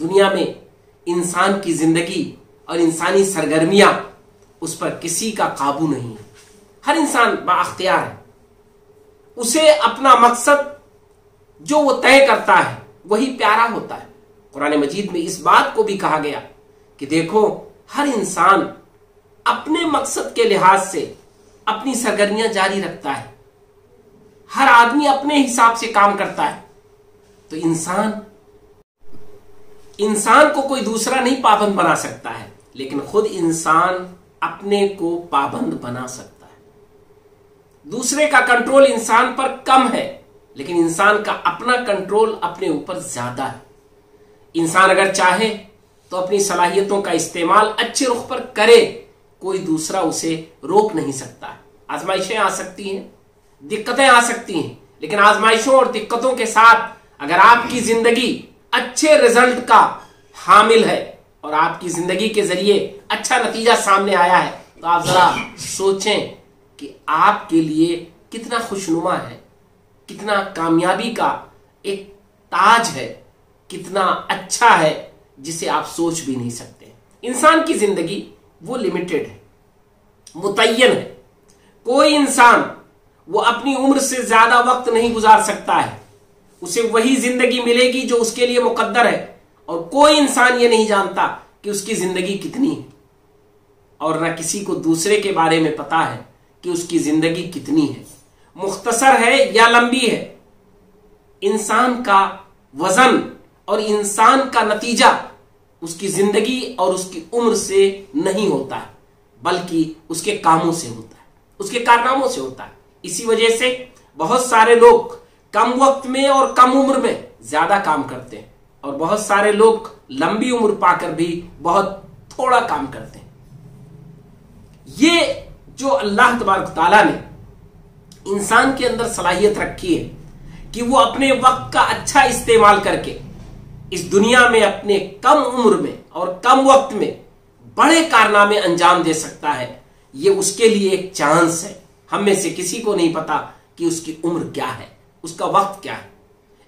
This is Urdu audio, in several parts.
دنیا میں انسان کی زندگی اور انسانی سرگرمیاں، اس پر کسی کا قابو نہیں ہے۔ ہر انسان بااختیار ہے، اسے اپنا مقصد جو وہ طے کرتا ہے وہی پیارا ہوتا ہے۔ قرآن مجید میں اس بات کو بھی کہا گیا کہ دیکھو ہر انسان اپنے مقصد کے لحاظ سے اپنی سرگرمیاں جاری رکھتا ہے، ہر آدمی اپنے حساب سے کام کرتا ہے۔ تو انسان کو کوئی دوسرا نہیں پابند بنا سکتا ہے، لیکن خود انسان اپنے کو پابند بنا سکتا ہے۔ دوسرے کا کنٹرول انسان پر کم ہے، لیکن انسان کا اپنا کنٹرول اپنے اوپر زیادہ ہے۔ انسان اگر چاہے تو اپنی صلاحیتوں کا استعمال اچھے رخ پر کرے، کوئی دوسرا اسے روک نہیں سکتا ہے۔ آزمائشیں آ سکتی ہیں، دقتیں آ سکتی ہیں، لیکن آزمائشوں اور دقتوں کے ساتھ اگر آپ کی زندگی اچھے رزلٹ کا حامل ہے اور آپ کی زندگی کے ذریعے اچھا نتیجہ سامنے آیا ہے، تو آپ ذرا سوچیں کہ آپ کے لیے کتنا خوشنما ہے، کتنا کامیابی کا ایک تاج ہے، کتنا اچھا ہے جسے آپ سوچ بھی نہیں سکتے۔ انسان کی زندگی وہ لمیٹڈ ہے، متعین ہے۔ کوئی انسان وہ اپنی عمر سے زیادہ وقت نہیں گزار سکتا ہے، اسے وہی زندگی ملے گی جو اس کے لیے مقدر ہے، اور کوئی انسان یہ نہیں جانتا کہ اس کی زندگی کتنی ہے، اور نہ کسی کو دوسرے کے بارے میں پتا ہے کہ اس کی زندگی کتنی ہے، مختصر ہے یا لمبی ہے۔ انسان کا وزن اور انسان کا نتیجہ اس کی زندگی اور اس کی عمر سے نہیں ہوتا ہے، بلکہ اس کے کاموں سے ہوتا ہے، اس کے کارناموں سے ہوتا ہے۔ اسی وجہ سے بہت سارے لوگ کم وقت میں اور کم عمر میں زیادہ کام کرتے ہیں، اور بہت سارے لوگ لمبی عمر پا کر بھی بہت تھوڑا کام کرتے ہیں۔ یہ جو اللہ تبارک تعالیٰ نے انسان کے اندر صلاحیت رکھی ہے کہ وہ اپنے وقت کا اچھا استعمال کر کے اس دنیا میں اپنے کم عمر میں اور کم وقت میں بڑے کارنامے انجام دے سکتا ہے، یہ اس کے لیے ایک چانس ہے۔ ہم میں سے کسی کو نہیں پتا کہ اس کی عمر کیا ہے، اس کا وقت کیا ہے۔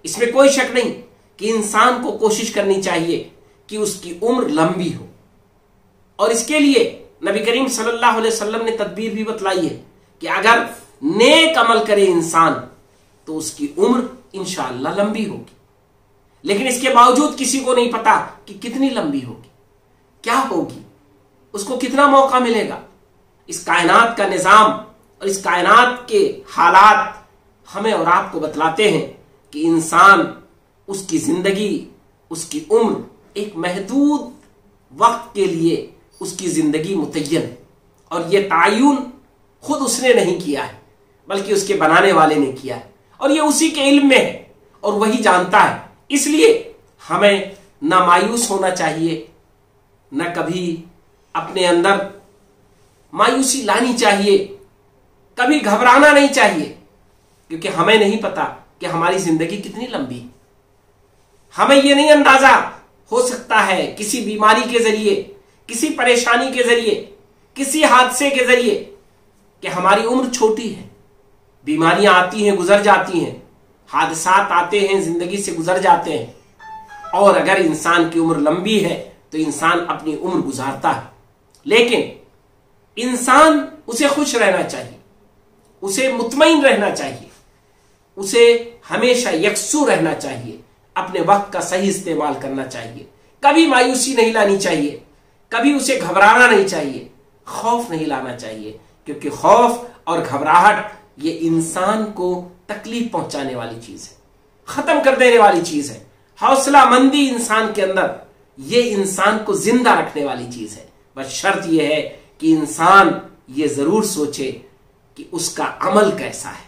اس میں کوئی شک نہیں کہ انسان کو کوشش کرنی چاہیے کہ اس کی عمر لمبی ہو، اور اس کے لیے نبی کریم صلی اللہ علیہ وسلم نے تدبیر بھی بتلائی ہے کہ اگر نیک عمل کرے انسان تو اس کی عمر انشاءاللہ لمبی ہوگی، لیکن اس کے باوجود کسی کو نہیں پتا کہ کتنی لمبی ہوگی، کیا ہوگی، اس کو کتنا موقع ملے گا۔ اس کائنات کا نظام اور اس کائنات کے حالات ہمیں اور آپ کو بتلاتے ہیں کہ انسان، اس کی زندگی، اس کی عمر ایک محدود وقت کے لیے اس کی زندگی متعین ہے، اور یہ تعین خود اس نے نہیں کیا ہے بلکہ اس کے بنانے والے نے کیا ہے، اور یہ اسی کے علم میں ہے اور وہی جانتا ہے۔ اس لیے ہمیں نہ مایوس ہونا چاہیے، نہ کبھی اپنے اندر مایوسی لانی چاہیے، کبھی گھبرانا نہیں چاہیے، کیونکہ ہمیں نہیں پتا کہ ہماری زندگی کتنی لمبی ہے۔ ہمیں یہ نہیں اندازہ ہو سکتا ہے کسی بیماری کے ذریعے، کسی پریشانی کے ذریعے، کسی حادثے کے ذریعے کہ ہماری عمر چھوٹی ہے۔ بیماریاں آتی ہیں، گزر جاتی ہیں، حادثات آتے ہیں، زندگی سے گزر جاتے ہیں، اور اگر انسان کی عمر لمبی ہے تو انسان اپنی عمر گزارتا ہے، لیکن انسان اسے خوش رہنا چاہیے، اسے مطمئن رہنا چاہیے، اسے ہمیشہ یکسو رہنا چاہیے، اپنے وقت کا صحیح استعمال کرنا چاہیے، کبھی مایوسی نہیں لانی چاہیے، کبھی اسے گھبرانا نہیں چاہیے، خوف نہیں لانا چاہیے، کیونکہ خوف اور گھبراہٹ یہ انسان کو تکلیف پہنچانے والی چیز ہے، ختم کر دینے والی چیز ہے۔ حوصلہ مندی انسان کے اندر یہ انسان کو زندہ رکھنے والی چیز ہے، بس شرط یہ ہے کہ انسان یہ ضرور سوچے کہ اس کا عمل کیسا ہے،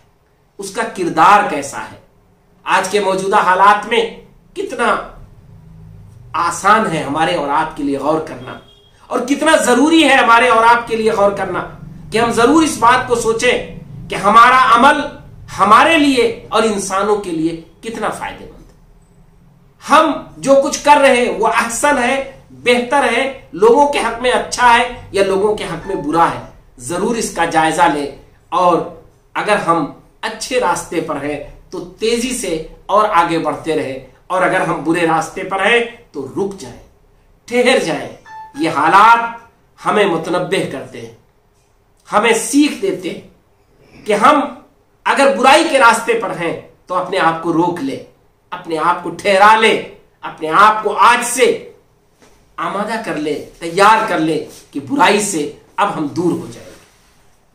اس کا کردار کیسا ہے۔ آج کے موجودہ حالات میں کتنا آسان ہے ہمارے اور آپ کے لیے غور کرنا، اور کتنا ضروری ہے ہمارے اور آپ کے لیے غور کرنا کہ ہم ضرور اس بات کو سوچیں کہ ہمارا عمل ہمارے لیے اور انسانوں کے لیے کتنا فائدہ مند ہے۔ ہم جو کچھ کر رہے ہیں وہ احسن ہے، بہتر ہے، لوگوں کے حق میں اچھا ہے یا لوگوں کے حق میں برا ہے، ضرور اس کا جائزہ لیں، اور اگر ہم اچھے راستے پر ہیں تو تیزی سے اور آگے بڑھتے رہیں، اور اگر ہم برے راستے پر ہیں تو رک جائیں، ٹھہر جائیں۔ یہ حالات ہمیں متنبہ کرتے ہیں، ہمیں سیکھ دیتے ہیں کہ ہم اگر برائی کے راستے پر ہیں تو اپنے آپ کو روک لے، اپنے آپ کو ٹھہرا لے، اپنے آپ کو آج سے آمادہ کر لے، تیار کر لے کہ برائی سے اب ہم دور ہو جائیں۔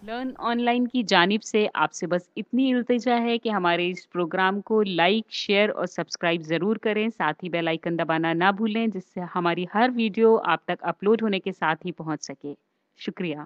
لرن آن لائن کی جانب سے آپ سے بس اتنی التجا ہے کہ ہمارے اس پروگرام کو لائک، شیئر اور سبسکرائب ضرور کریں، ساتھ ہی بیل آئیکن دبانا نہ بھولیں جس سے ہماری ہر ویڈیو آپ تک اپلوڈ ہونے کے ساتھ ہی پہنچ سکے۔ شکریہ۔